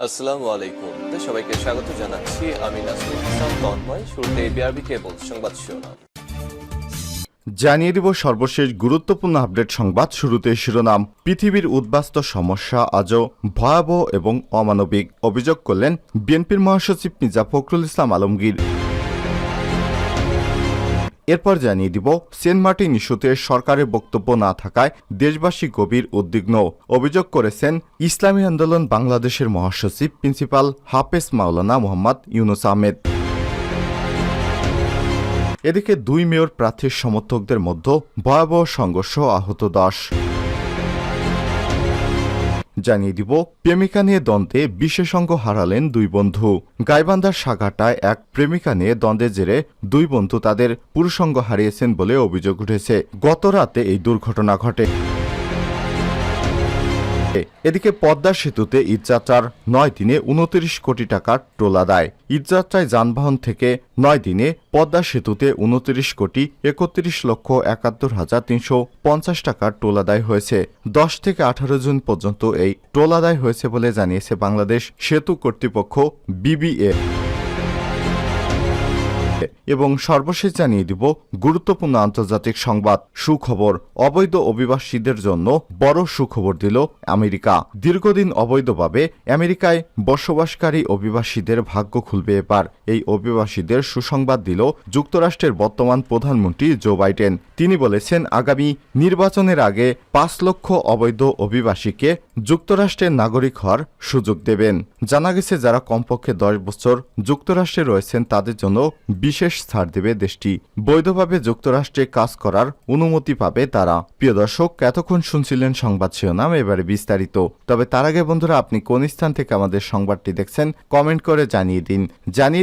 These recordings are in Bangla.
আসসালামু আলাইকুম। সবাইকে স্বাগত জানাচ্ছি। আমি নাসরুল ইসলাম তন্ময়। শুরুতে বিআরবি কেবল সংবাদ শিরোনাম জানিয়ে দিব সর্বশেষ গুরুত্বপূর্ণ আপডেট সংবাদ। শুরুতে শিরোনাম। পৃথিবীর উদ্বাস্তু সমস্যা আজও ভয়াবহ এবং অমানবিক, অভিযোগ করলেন বিএনপির মহাসচিব মির্জা ফখরুল ইসলাম আলমগীর। এরপর জানিয়ে দিব সেন্ট মার্টিন ইস্যুতে সরকারের বক্তব্য না থাকায় দেশবাসী গভীর উদ্বিগ্ন, অভিযোগ করেছেন ইসলামী আন্দোলন বাংলাদেশের মহাসচিব প্রিন্সিপাল হাফেজ মাওলানা মোহাম্মদ ইউনুস আহমেদ। এদিকে 2 মেয়র প্রার্থীর সমর্থকদের মধ্যে ভয়াবহ সংঘর্ষ, আহত 10। জানিয়ে দিব প্রেমিকা নিয়ে দ্বন্দ্বে বিশেষজ্ঞ হারালেন 2 বন্ধু। গাইবান্ধার সাগাটায় এক প্রেমিকা নিয়ে দ্বন্দ্বের জেরে 2 বন্ধু তাদের পুরুষঙ্গ হারিয়েছেন বলে অভিযোগ উঠেছে। গত রাতে এই দুর্ঘটনা ঘটে। এদিকে পদ্মা সেতুতে ঈদযাত্রার 9 দিনে 29 কোটি টাকার টোল আদায়। ঈদযাত্রায় যানবাহন থেকে 9 দিনে পদ্মা সেতুতে 29 কোটি 31,71,350 টাকার টোল আদায় হয়েছে। 10 থেকে 18 জুন পর্যন্ত এই টোল আদায় হয়েছে বলে জানিয়েছে বাংলাদেশ সেতু কর্তৃপক্ষ বিবিএ। এবং সর্বশেষ জানিয়ে দিব গুরুত্বপূর্ণ আন্তর্জাতিক সংবাদ। সুখবর, অবৈধ অভিবাসীদের জন্য বড় সুখবর দিল আমেরিকা। দীর্ঘদিন অবৈধভাবে আমেরিকায় বসবাসকারী অভিবাসীদের ভাগ্য খুলবে এবার। এই অভিবাসীদের সুসংবাদ দিল যুক্তরাষ্ট্রের বর্তমান প্রধানমন্ত্রী জো বাইডেন। তিনি বলেছেন আগামী নির্বাচনের আগে 5 লক্ষ অবৈধ অভিবাসীকে যুক্তরাষ্ট্রের নাগরিক হওয়ার সুযোগ দেবেন। জানা গেছে যারা কমপক্ষে 10 বছর যুক্তরাষ্ট্রে রয়েছেন তাদের জন্য বিশেষ ছাড় দেবে দেশটি। বৈধভাবে যুক্তরাষ্ট্রে কাজ করার অনুমতি পাবে তারা। প্রিয় দর্শক, এতক্ষণ শুনছিলেন সংবাদ শিরোনাম, এবারে বিস্তারিত। তবে তার আগে বন্ধুরা, আপনি কোন স্থান থেকে আমাদের সংবাদটি দেখছেন কমেন্ট করে জানিয়ে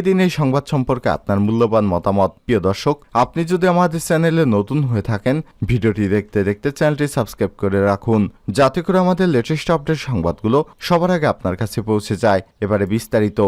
দিন এই সংবাদ সম্পর্কে আপনার মূল্যবান মতামত। প্রিয় দর্শক, আপনি যদি আমাদের চ্যানেলে নতুন হয়ে থাকেন, ভিডিওটি দেখতে দেখতে চ্যানেলটি সাবস্ক্রাইব করে রাখুন, যাতে করে আমাদের লেটেস্ট আপডেট সংবাদগুলো সবার আগে আপনার কাছে পৌঁছে যায়। এবারে বিস্তারিত।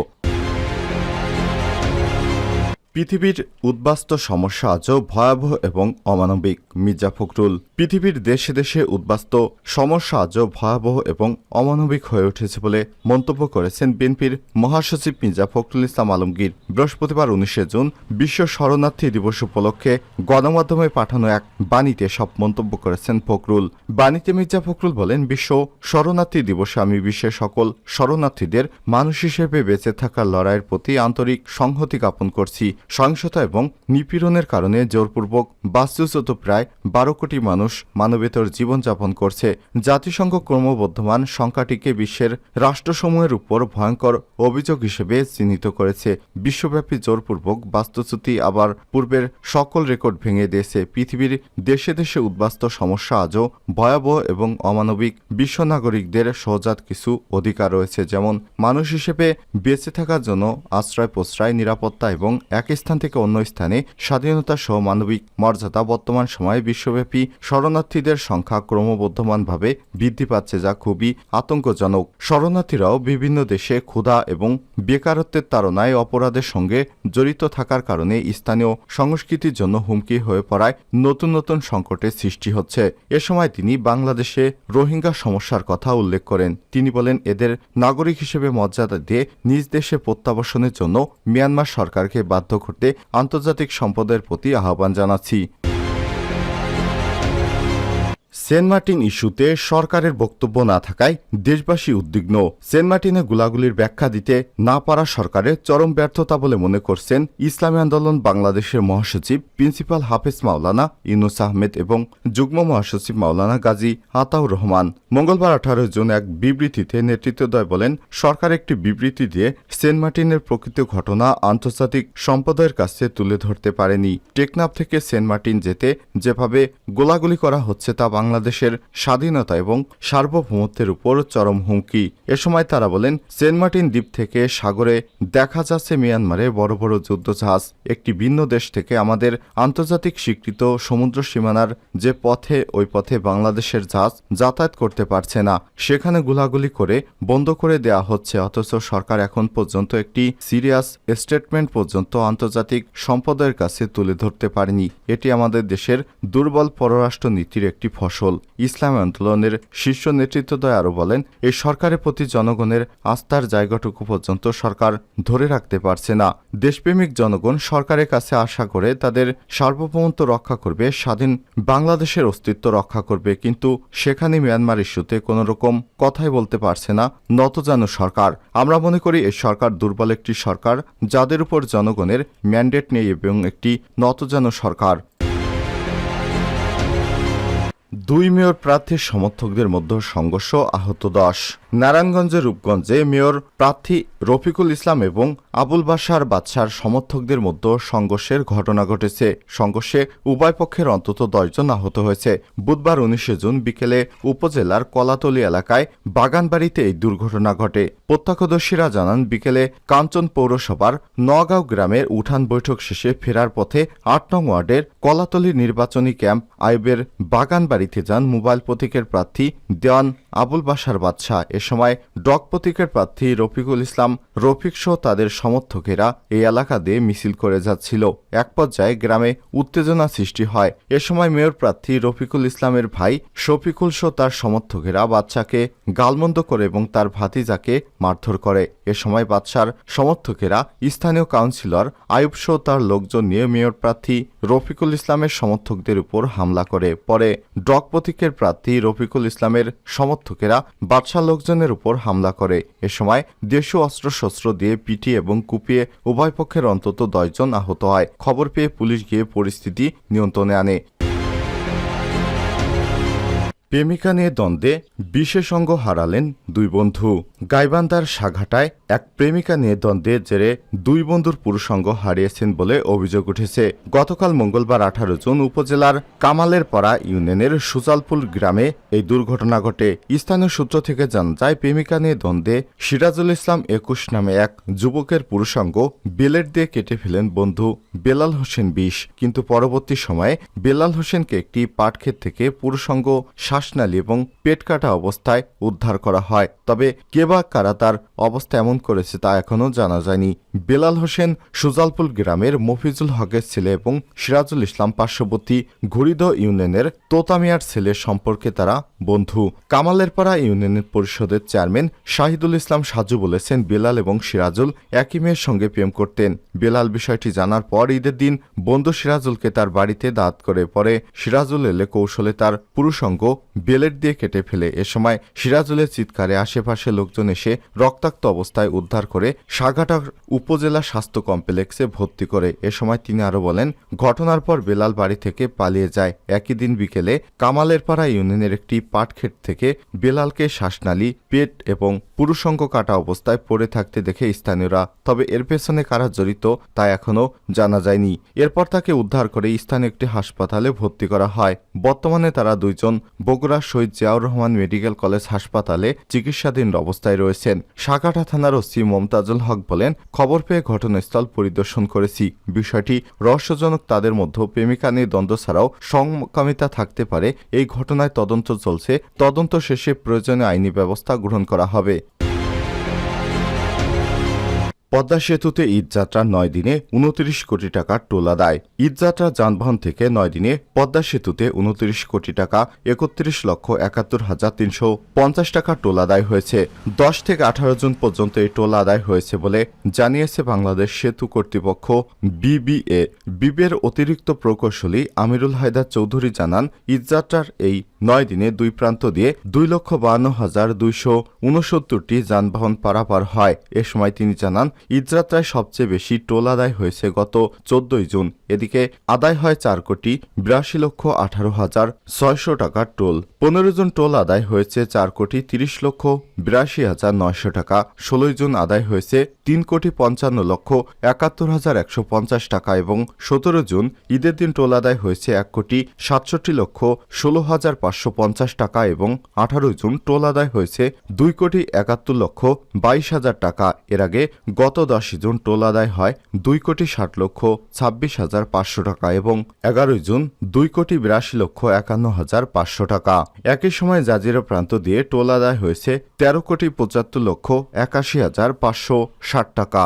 পৃথিবীর উদ্বাস্তু সমস্যা আজও ভয়াবহ এবং অমানবিক, মির্জা ফখরুল। পৃথিবীর দেশে দেশে উদ্বাস্তু সমস্যা আজও ভয়াবহ এবং অমানবিক হয়ে উঠেছে বলে মন্তব্য করেছেন বিএনপির মহাসচিব মির্জা ফখরুল ইসলাম আলমগীর। বৃহস্পতিবার 19 জুন বিশ্ব শরণার্থী দিবস উপলক্ষে গণমাধ্যমে পাঠানো এক বাণীতে সব মন্তব্য করেছেন ফখরুল। বাণীতে মির্জা ফখরুল বলেন, বিশ্ব শরণার্থী দিবসে আমি বিশ্বের সকল শরণার্থীদের মানুষ হিসেবে বেঁচে থাকার লড়াইয়ের প্রতি আন্তরিক সংহতি জ্ঞাপন করছি। সহিংসতা এবং নিপীড়নের কারণে জোরপূর্বক বাস্তুচ্যুত প্রায় 12 কোটি মানুষ মানবেতর জীবনযাপন করছে। জাতিসংঘ ক্রমবর্ধমান সংখ্যাটিকে বিশ্বের রাষ্ট্রসমূহের উপর ভয়ঙ্কর অভিযোগ হিসেবে চিহ্নিত করেছে। বিশ্বব্যাপী জোরপূর্বক বাস্তুচ্যুতি আবার পূর্বের সকল রেকর্ড ভেঙে দিয়েছে। পৃথিবীর দেশে দেশে উদ্বাস্তু সমস্যা আজও ভয়াবহ এবং অমানবিক। বিশ্ব নাগরিকদের সহজাত কিছু অধিকার রয়েছে, যেমন মানুষ হিসেবে বেঁচে থাকার জন্য আশ্রয় প্রশ্রয়, নিরাপত্তা এবং এক স্থান থেকে অন্য স্থানে স্বাধীনতা সহ মানবিক মর্যাদা। বর্তমান সময়ে বিশ্বব্যাপী শরণার্থীদের সংখ্যা ক্রমবর্ধমানভাবে বৃদ্ধি পাচ্ছে, যা খুবই আতঙ্কজনক। শরণার্থীরাও বিভিন্ন দেশে ক্ষুধা এবং বেকারত্বের তাড়নায় অপরাধের সঙ্গে জড়িত থাকার কারণে স্থানীয় সংস্কৃতির জন্য হুমকি হয়ে পড়ায় নতুন নতুন সংকটের সৃষ্টি হচ্ছে। এ সময় তিনি বাংলাদেশে রোহিঙ্গা সমস্যার কথা উল্লেখ করেন। তিনি বলেন, এদের নাগরিক হিসেবে মর্যাদা দিয়ে নিজ দেশে প্রত্যাবাসনের জন্য মিয়ানমার সরকারকে বাধ্য করতে আন্তর্জাতিক সম্প্রদায়ের প্রতি আহ্বান জানাচ্ছি। সেন্ট মার্টিন ইস্যুতে সরকারের বক্তব্য না থাকায় দেশবাসী উদ্বিগ্ন। সেন্ট মার্টিনে গোলাগুলির ব্যাখ্যা দিতে না পারা সরকারের চরম ব্যর্থতা বলে মনে করছেন ইসলামী আন্দোলন বাংলাদেশের মহাসচিব প্রিন্সিপাল হাফেজ মাওলানা ইউনুস আহমেদ এবং যুগ্ম মহাসচিব মাওলানা গাজী আতাউর রহমান। মঙ্গলবার 18 জুন এক বিবৃতিতে নেতৃত্বদ্বয় বলেন, সরকার একটি বিবৃতি দিয়ে সেন্ট মার্টিনের প্রকৃত ঘটনা আন্তর্জাতিক সম্প্রদায়ের কাছে তুলে ধরতে পারেনি। টেকনাফ থেকে সেন্ট মার্টিন যেতে যেভাবে গোলাগুলি করা হচ্ছে তা বাংলাদেশের স্বাধীনতা এবং সার্বভৌমত্বের উপর চরম হুমকি। এ সময় তারা বলেন, সেন্ট মার্টিন দ্বীপ থেকে সাগরে দেখা যাচ্ছে মিয়ানমারে বড় বড় যুদ্ধজাহাজ। একটি ভিন্ন দেশ থেকে আমাদের আন্তর্জাতিক স্বীকৃত সমুদ্র সীমানার যে পথে, ওই পথে বাংলাদেশের জাহাজ যাতায়াত করতে পারছে না, সেখানে গোলাগুলি করে বন্ধ করে দেয়া হচ্ছে। অথচ সরকার এখন পর্যন্ত একটি সিরিয়াস স্টেটমেন্ট পর্যন্ত আন্তর্জাতিক সম্প্রদায়ের কাছে তুলে ধরতে পারেনি। এটি আমাদের দেশের দুর্বল পররাষ্ট্র নীতির একটি ফসল। আসল। ইসলাম আন্দোলনের শীর্ষ নেতৃত্বদ্বয় আরও বলেন, এই সরকারের প্রতি জনগণের আস্থার জায়গাটুকু পর্যন্ত সরকার ধরে রাখতে পারছে না। দেশপ্রেমিক জনগণ সরকারের কাছে আশা করে তাদের সার্বভৌমত্ব রক্ষা করবে, স্বাধীন বাংলাদেশের অস্তিত্ব রক্ষা করবে, কিন্তু সেখানে মিয়ানমার ইস্যুতে কোনো রকম কথাই বলতে পারছে না নতজানু সরকার। আমরা মনে করি এই সরকার দুর্বল একটি সরকার, যাদের উপর জনগণের ম্যান্ডেট নেই এবং একটি নতজানু সরকার। দুই মেয়র প্রার্থীর সমর্থকদের মধ্যে সংঘর্ষ, আহত 10। নারায়ণগঞ্জের রূপগঞ্জে মেয়র প্রার্থী রফিকুল ইসলাম এবং আবুল বাশার বাদশার সমর্থকদের মধ্যে সংঘর্ষের ঘটনা ঘটেছে। সংঘর্ষে উভয় পক্ষের অন্তত 10 জন আহত হয়েছে। বুধবার 19 জুন বিকেলে উপজেলার কলাতলী এলাকায় বাগানবাড়িতে এই দুর্ঘটনা ঘটে। প্রত্যক্ষদর্শীরা জানান, বিকেলে কাঞ্চন পৌরসভার নগাঁও গ্রামের উঠান বৈঠক শেষে ফেরার পথে 8 নং ওয়ার্ডের কলাতলী নির্বাচনী ক্যাম্প আইবের বাগানবাড়িতে যান মোবাইল প্রতীকের প্রার্থী দেওয়ান আবুল বাশার বাদশা। এ সময় ডক প্রতীকের প্রার্থী রফিকুল ইসলাম রফিকসহ তাদের সমর্থকেরা এই এলাকা দিয়ে মিছিল করে যাচ্ছিল। এক পর্যায়ে গ্রামে উত্তেজনা সৃষ্টি হয়। এ সময় মেয়র প্রার্থী রফিকুল ইসলামের ভাই শফিকুল সহ তার সমর্থকেরা বাদশাকে গালমন্দ করে এবং তার ভাতিজাকে মারধর করে। এ সময় বাদশার সমর্থকেরা স্থানীয় কাউন্সিলর আয়ুব সহ তার লোকজন নিয়ে মেয়র প্রার্থী রফিকুল ইসলামের সমর্থকদের উপর হামলা করে। পরে ডক প্রতীকের প্রার্থী রফিকুল ইসলামের সমর্থকেরা বাদশার লোকজনের উপর হামলা করে। এ সময় দেশীয় অস্ত্রশস্ত্র দিয়ে পিটিয়ে এবং কুপিয়ে উভয় পক্ষের অন্তত 10 জন আহত হয়। খবর পেয়ে পুলিশ গিয়ে পরিস্থিতি নিয়ন্ত্রণে আনে। প্রেমিকা নিয়ে দ্বন্দ্বে বিশেষজ্ঞ হারালেন দুই বন্ধু। গাইবান্ধার সাঘাটায় এক প্রেমিকা নিয়ে দ্বন্দ্বের জেরে দুই বন্ধুর পুরুষাঙ্গ হারিয়েছেন বলে অভিযোগ উঠেছে। গতকাল মঙ্গলবার 18 জুন উপজেলার কামালের পাড়া ইউনিয়নের সুজালপুর গ্রামে এই দুর্ঘটনা ঘটে। স্থানীয় সূত্র থেকে জানা যায়, প্রেমিকা নিয়ে দ্বন্দ্বে সিরাজুল ইসলাম 21 নামে এক যুবকের পুরুষাঙ্গ বেলেট দিয়ে কেটে ফেলেন বন্ধু বেলাল হোসেন 20। কিন্তু পরবর্তী সময়ে বেলাল হোসেনকে একটি পাটক্ষেত থেকে পুরুষাঙ্গ শ্বাসনালী এবং পেট কাটা অবস্থায় উদ্ধার করা হয়। তবে কে বা কারা তার অবস্থা এমন করেছে তা এখনও জানা যায়নি। বেলাল হোসেন সুজালপুর গ্রামের মফিজুল হকের ছেলে এবং সিরাজুল ইসলাম পার্শ্ববর্তী ঘুরিদহ ইউনিয়নের তোতামিয়ার ছেলে সম্পর্কে তারা বন্ধু। কামালেরপাড়া ইউনিয়নের পরিষদের চেয়ারম্যান শাহিদুল ইসলাম সাজু বলেছেন, বেলাল এবং সিরাজুল একই মেয়ের সঙ্গে প্রেম করতেন। বেলাল বিষয়টি জানার পর ঈদের দিন বন্ধু সিরাজুলকে তার বাড়িতে দাওয়াত করে। পরে সিরাজুল এলে কৌশলে তার পুরুষাঙ্গ বেলেট দিয়ে কেটে ফেলে। এ সময় সিরাজুলের চিৎকারে আশেপাশে লোকজন এসে রক্তাক্ত অবস্থায় উদ্ধার করে সাঘাটা উপজেলা স্বাস্থ্য কমপ্লেক্সে ভর্তি করে। এ সময় তিনি আরও বলেন, ঘটনার পর বেলাল বাড়ি থেকে পালিয়ে যায়। একই দিন বিকেলে কামালেরপাড়া ইউনিয়নের একটি পাটক্ষেত থেকে বেলালকে শ্বাসনালী, পেট এবং পুরুষাঙ্গ কাটা অবস্থায় পড়ে থাকতে দেখে স্থানীয়রা। তবে এর পেছনে কারা জড়িত তা এখনও জানা যায়নি। এরপর তাকে উদ্ধার করে স্থানীয় একটি হাসপাতালে ভর্তি করা হয়। বর্তমানে তারা দুইজন বগুড়া শহীদ জিয়াউর রহমান মেডিকেল কলেজ হাসপাতালে চিকিৎসাধীন অবস্থায় রয়েছেন। সাঘাটা থানার ওসি মমতাজুল হক বলেন, খবর পেয়ে ঘটনাস্থল পরিদর্শন করেছি। বিষয়টি রহস্যজনক। তাদের মধ্যে প্রেমিকা নিয়ে দ্বন্দ্ব ছাড়াও সমকামিতা থাকতে পারে। এই ঘটনায় তদন্ত চলছে। তদন্ত শেষে প্রয়োজনীয় আইনি ব্যবস্থা গ্রহণ করা হবে। পদ্মা সেতুতে ঈদযাত্রার 9 দিনে 29 কোটি টাকার টোল আদায়। ঈদযাত্রা যানবাহন থেকে 9 দিনে পদ্মা সেতুতে 29 কোটি টাকা 31,71,350 টাকা টোল আদায় হয়েছে। 10 থেকে 18 জুন পর্যন্ত এই টোল আদায় হয়েছে বলে জানিয়েছে বাংলাদেশ সেতু কর্তৃপক্ষ বিবিএ। বিবিএর অতিরিক্ত প্রকৌশলী আমিরুল হায়দার চৌধুরী জানান, ঈদযাত্রার এই 9 দিনে দুই প্রান্ত দিয়ে 2,52,269টি যানবাহন পারাপার হয়। এ সময় তিনি জানান, ঈদযাত্রায় সবচেয়ে বেশি টোল আদায় হয়েছে গত 14 জুন। এদিকে আদায় হয় 4,82,18,600 টাকার টোল। 15 জুন টোল আদায় হয়েছে 4,30,82,900 টাকা। 16 জুন আদায় হয়েছে 3,55,71,150 টাকা এবং 17 জুন ঈদের দিন টোল আদায় হয়েছে 1,67,16,550 টাকা এবং 18 জুন টোল আদায় হয়েছে 2,71,22,000 টাকা। এর আগে গত 10 জুন টোল আদায় হয় 2,60,26,500 টাকা এবং 11 জুন 2,82,51,500 টাকা। একই সময় জাজিরা প্রান্ত দিয়ে টোল আদায় হয়েছে 13,75,81,560 টাকা।